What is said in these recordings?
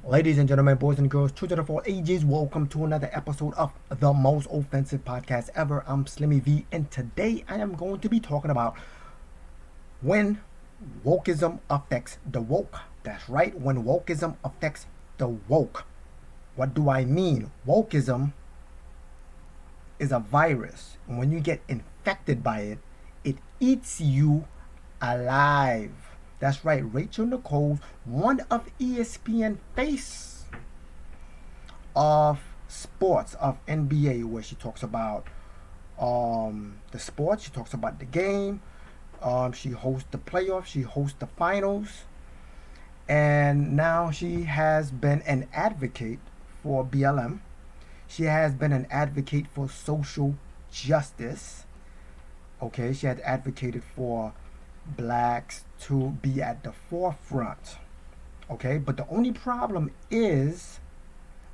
Ladies and gentlemen, boys and girls, children of all ages, welcome to another episode of the most offensive podcast ever. I'm Slimmy V, and today I am going to be talking about when wokeism affects the woke. That's right, when wokeism affects the woke. What do I mean? Wokeism is a virus, and when you get infected by it, it eats you alive. That's right, Rachel Nichols, one of ESPN face of sports of NBA, where she talks about the sports, she talks about the game, she hosts the playoffs, she hosts the finals, and now she has been an advocate for BLM. She has been an advocate for social justice. Okay, she has advocated for blacks to be at the forefront. Okay, but the only problem is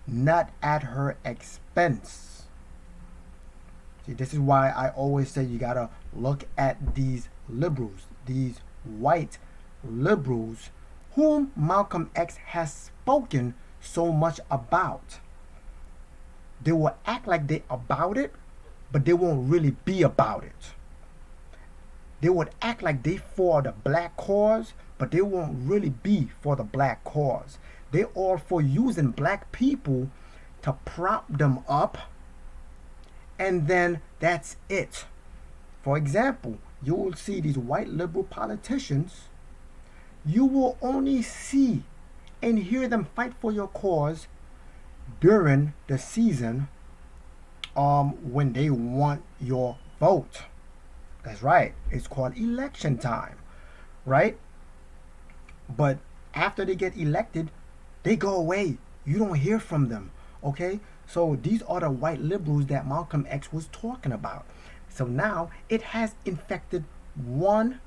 not at her expense. See, this is why I always say you gotta look at these liberals, these white liberals, whom Malcolm X has spoken so much about. They will act like they about it, but they won't really be about it. They would act like they for the black cause, but they won't really be for the black cause. They all for using black people to prop them up, and then that's it. For example, you will see these white liberal politicians, you will only see and hear them fight for your cause during the season when they want your vote. That's right. It's called election time, right? But after they get elected, they go away. You don't hear from them, okay? So these are the white liberals that Malcolm X was talking about. So now it has infected one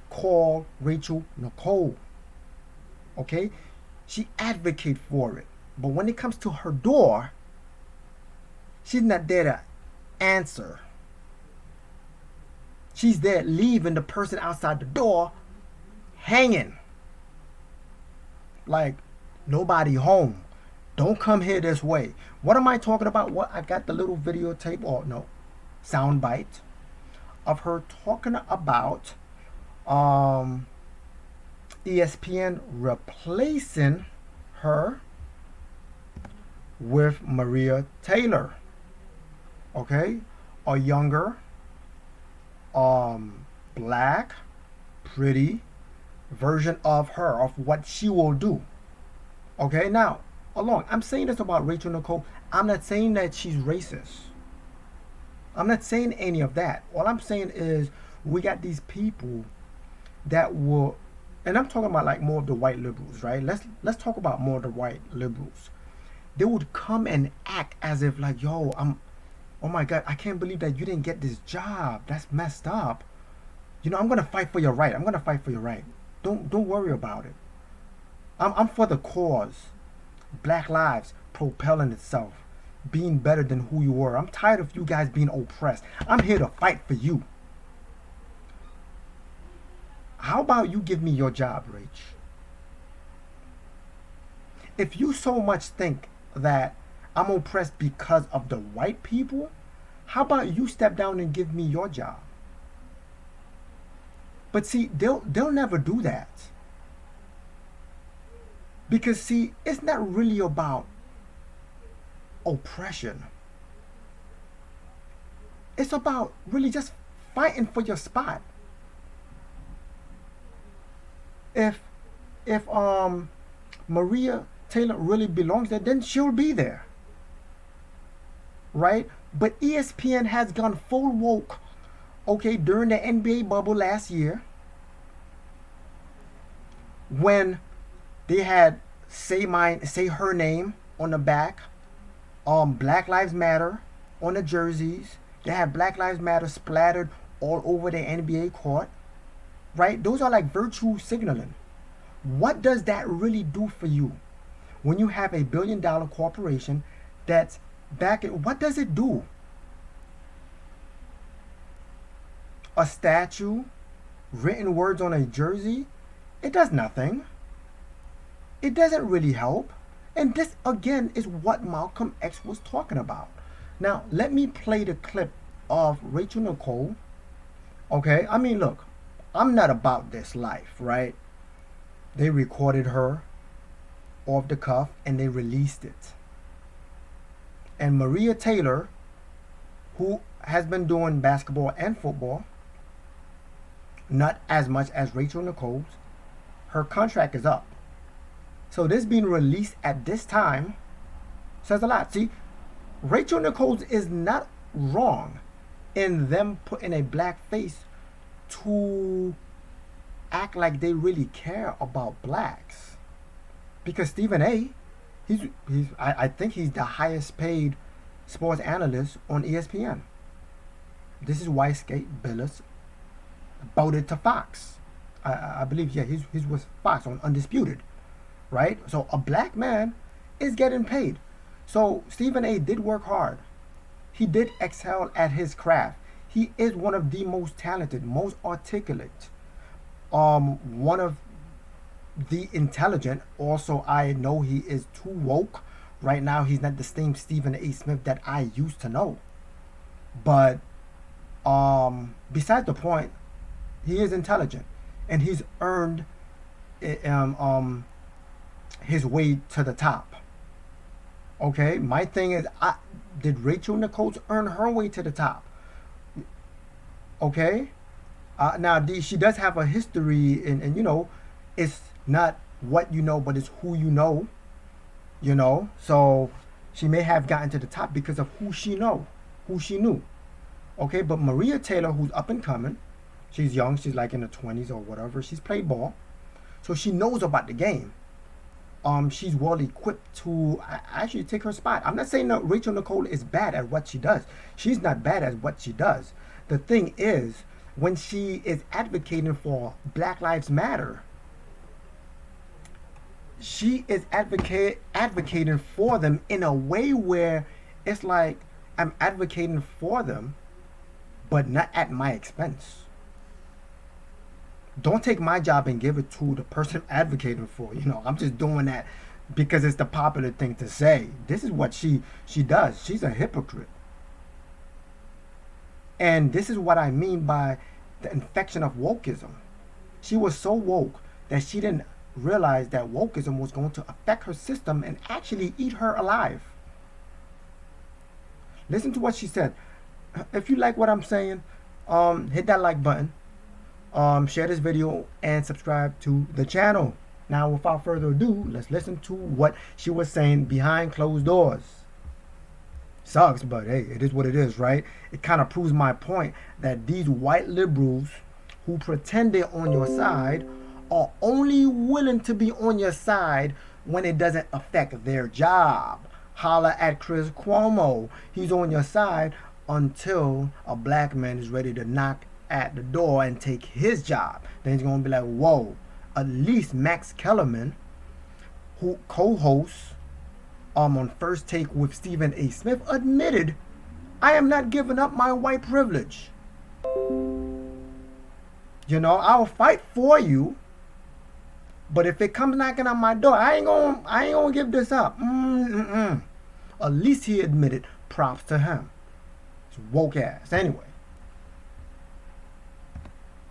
called Rachel Nicole, okay? She advocates for it. But when it comes to her door, she's not there to answer. She's there leaving the person outside the door hanging. Like, nobody home. Don't come here this way. What am I talking about? What I got the little videotape or no sound bite of her talking about ESPN replacing her with Maria Taylor. Okay? A younger, black, pretty version of her, of what she will do. Okay, now, along, I'm saying this about Rachel Nicole. I'm not saying that she's racist. I'm not saying any of that. All I'm saying is we got these people that will, and I'm talking about like more of the white liberals, right? Let's talk about more of the white liberals. They would come and act as if like, yo, oh my God, I can't believe that you didn't get this job. That's messed up. You know, I'm gonna fight for your right. I'm gonna fight for your right. Don't worry about it. I'm for the cause. Black lives propelling itself, being better than who you were. I'm tired of you guys being oppressed. I'm here to fight for you. How about you give me your job, Rach? If you so much think that I'm oppressed because of the white people, how about you step down and give me your job? But see, they'll never do that. Because see, it's not really about oppression. It's about really just fighting for your spot. If if Maria Taylor really belongs there, then she'll be there. Right? But ESPN has gone full woke, okay, during the NBA bubble last year when they had say her name on the back, Black Lives Matter on the jerseys. They had Black Lives Matter splattered all over the NBA court, right? Those are like virtue signaling. What does that really do for you when you have a $1 billion corporation that's back in? What does it do? A statue, written words on a jersey, it does nothing. It doesn't really help. And this, again, is what Malcolm X was talking about. Now, let me play the clip of Rachel Nicole. Okay? I mean, look, I'm not about this life, right? They recorded her off the cuff and they released it. And Maria Taylor, who has been doing basketball and football, not as much as Rachel Nichols, her contract is up. So this being released at this time says a lot. See, Rachel Nichols is not wrong in them putting a black face to act like they really care about blacks. Because Stephen A, I think he's the highest paid sports analyst on ESPN. This is why Skate Bayless voted to Fox. I believe, yeah, his was Fox on Undisputed, right? So a black man is getting paid. So Stephen A did work hard. He did excel at his craft. He is one of the most talented, most articulate, one of the intelligent. Also, I know he is too woke. Right now, he's not the same Stephen A. Smith that I used to know. But besides the point, he is intelligent, and he's earned his way to the top. Okay, my thing is, did Rachel Nichols earn her way to the top? Okay, now she does have a history, and you know, it's not what you know, but it's who you know. You know, so she may have gotten to the top because of who she knew. Okay, but Maria Taylor, who's up and coming, she's young, she's like in the 20s or whatever. She's played ball, so she knows about the game. She's well equipped to actually take her spot. I'm not saying that Rachel Nicole is bad at what she does. She's not bad at what she does. The thing is, when she is advocating for Black Lives Matter, she is advocating for them in a way where it's like, I'm advocating for them, but not at my expense. Don't take my job and give it to the person I'm advocating for. You know, I'm just doing that because it's the popular thing to say. This is what she does. She's a hypocrite. And this is what I mean by the infection of wokeism. She was so woke that she didn't realize that wokeism was going to affect her system and actually eat her alive. Listen to what she said. If you like what I'm saying, hit that like button, share this video, and subscribe to the channel. Now, without further ado, let's listen to what she was saying behind closed doors. Sucks, but hey, it is what it is, right? It kind of proves my point that these white liberals who pretend they're on your side are only willing to be on your side when it doesn't affect their job. Holla at Chris Cuomo. He's on your side until a black man is ready to knock at the door and take his job. Then he's going to be like, whoa. At least Max Kellerman, who co-hosts on First Take with Stephen A. Smith, admitted, I am not giving up my white privilege. You know, I'll fight for you, but if it comes knocking on my door, I ain't gonna give this up. At least he admitted. Props to him. It's woke ass. Anyway.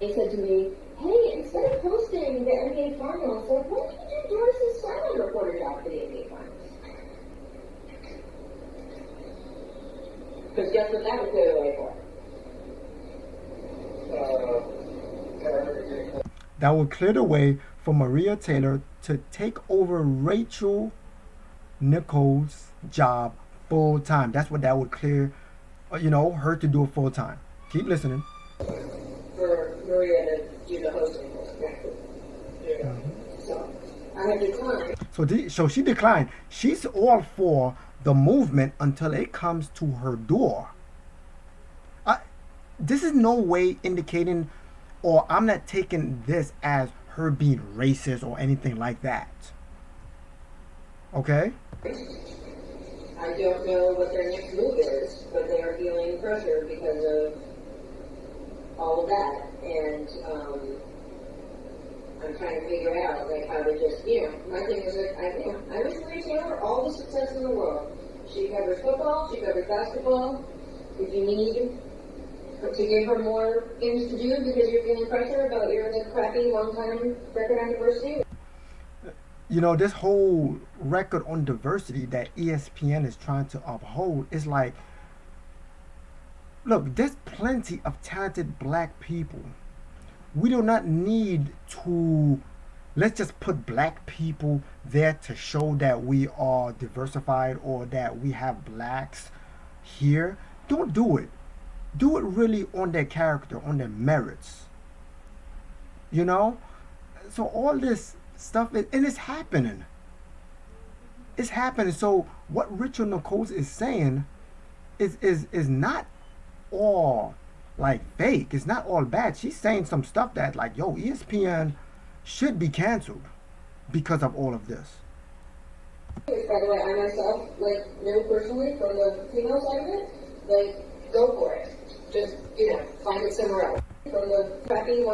He said to me, hey, instead of hosting the NBA Finals, why don't you do Doris' silent reporter job for the NBA Finals? Because guess what that would clear the way for? That would clear the way for Maria Taylor to take over Rachel Nichols' job full time. That's what that would clear, you know, her to do it full time. Keep listening. For Maria to do the hosting. Yeah. So I have declined. So she declined. She's all for the movement until it comes to her door. This is no way indicating, or I'm not taking this as her being racist or anything like that. Okay? I don't know what their next move is, but they are feeling pressure because of all of that. And I'm trying to figure out, like, how to just, my thing is that, I wish Maria Taylor all the success in the world. She covers football, she covers basketball. If you need to give her more things to do because you're feeling pressure about your crappy one-time record on diversity. This whole record on diversity that ESPN is trying to uphold is like, look, there's plenty of talented black people. We do not need to, let's just put black people there to show that we are diversified or that we have blacks here. Don't do it. Do it really on their character, on their merits. So all this stuff and it's happening. It's happening. So what Richard Nichols is saying is not all like fake. It's not all bad. She's saying some stuff that like, yo, ESPN should be canceled because of all of this. By the way, I myself, know personally from the female side of it, go for it. Just, find it somewhere else. From the crappy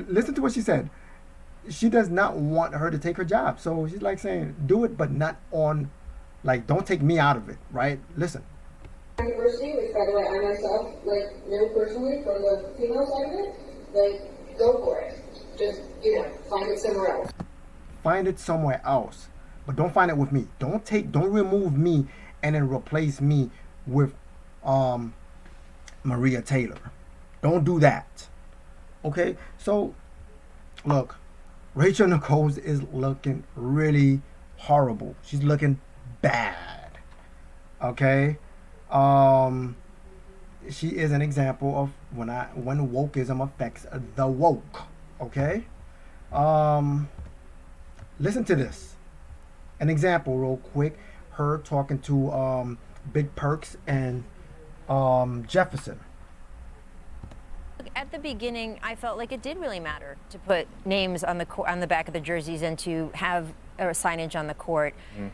Listen to what she said. She does not want her to take her job. So she's like saying, do it, but not on, don't take me out of it, right? Listen. University, which by the way, I myself, know personally from the female side of it, go for it. Just, find it somewhere else. Find it somewhere else. But don't find it with me. Don't remove me and then replace me with Maria Taylor. Don't do that. Okay? So, look, Rachel Nichols is looking really horrible. She's looking bad. Okay? She is an example of when wokeism affects the woke. Okay? Listen to this. An example real quick. Her talking to Big Perks and Jefferson. At the beginning, I felt like it did really matter to put names on the back of the jerseys and to have a signage on the court,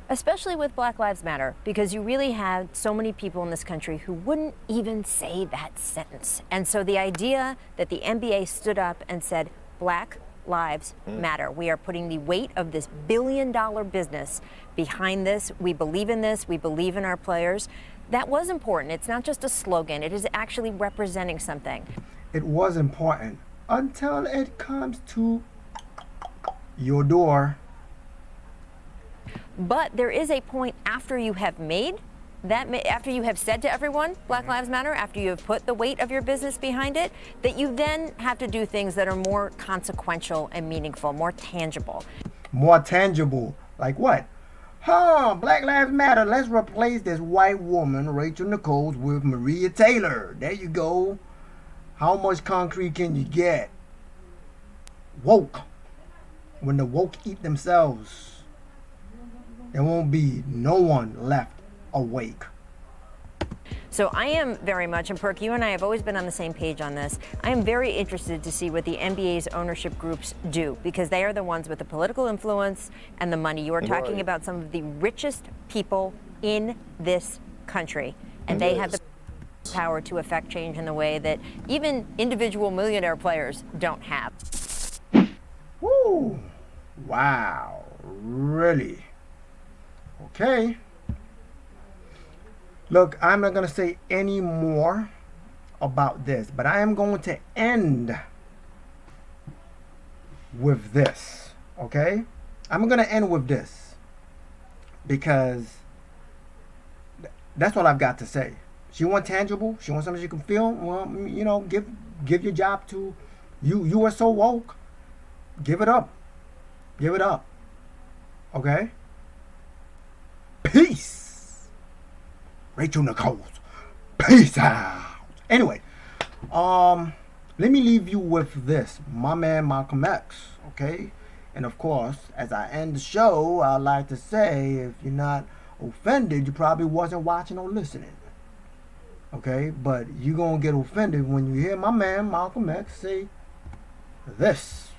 especially with Black Lives Matter, because you really had so many people in this country who wouldn't even say that sentence. And so the idea that the NBA stood up and said, Black Lives Matter. We are putting the weight of this billion-dollar business behind this. We believe in this. We believe in our players. That was important. It's not just a slogan. It is actually representing something. It was important until it comes to your door. But there is a point after you have made that, after you have said to everyone, Black Lives Matter, after you have put the weight of your business behind it, that you then have to do things that are more consequential and meaningful, more tangible. More tangible? Like what? Black Lives Matter. Let's replace this white woman, Rachel Nichols, with Maria Taylor. There you go. How much concrete can you get? Woke. When the woke eat themselves, there won't be no one left awake. So I am very much, and Perk, you and I have always been on the same page on this. I am very interested to see what the NBA's ownership groups do, because they are the ones with the political influence and the money. You are talking about some of the richest people in this country, and they have the power to affect change in the way that even individual millionaire players don't have. Woo! Wow. Really? Okay. Look, I'm not going to say any more about this, but I am going to end with this, okay? I'm going to end with this because that's all I've got to say. She wants tangible. She wants something she can feel. Well, give your job to you. You are so woke. Give it up. Give it up. Okay? Peace. Rachel Nichols. Peace out. Anyway, let me leave you with this. My man Malcolm X. Okay? And of course, as I end the show, I'd like to say, if you're not offended, you probably wasn't watching or listening. Okay, but you're going to get offended when you hear my man Malcolm X say this.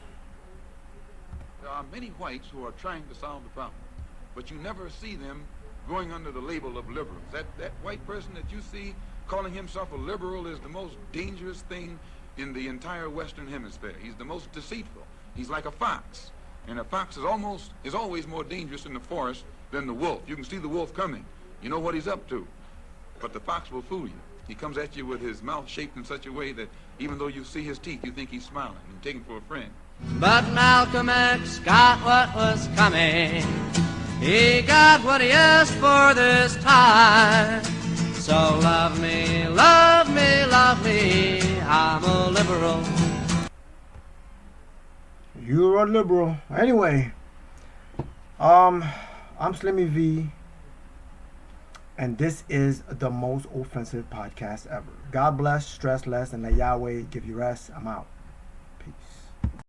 There are many whites who are trying to solve the problem, but you never see them going under the label of liberals. That white person that you see calling himself a liberal is the most dangerous thing in the entire Western Hemisphere. He's the most deceitful. He's like a fox. And a fox is always more dangerous in the forest than the wolf. You can see the wolf coming. You know what he's up to. But the fox will fool you. He comes at you with his mouth shaped in such a way that even though you see his teeth, you think he's smiling. You take him for a friend. But Malcolm X got what was coming. He got what he asked for this time. So love me, love me, love me. I'm a liberal. You're a liberal. Anyway, I'm Slimmy V, and this is the most offensive podcast ever. God bless, stress less, and let Yahweh give you rest. I'm out.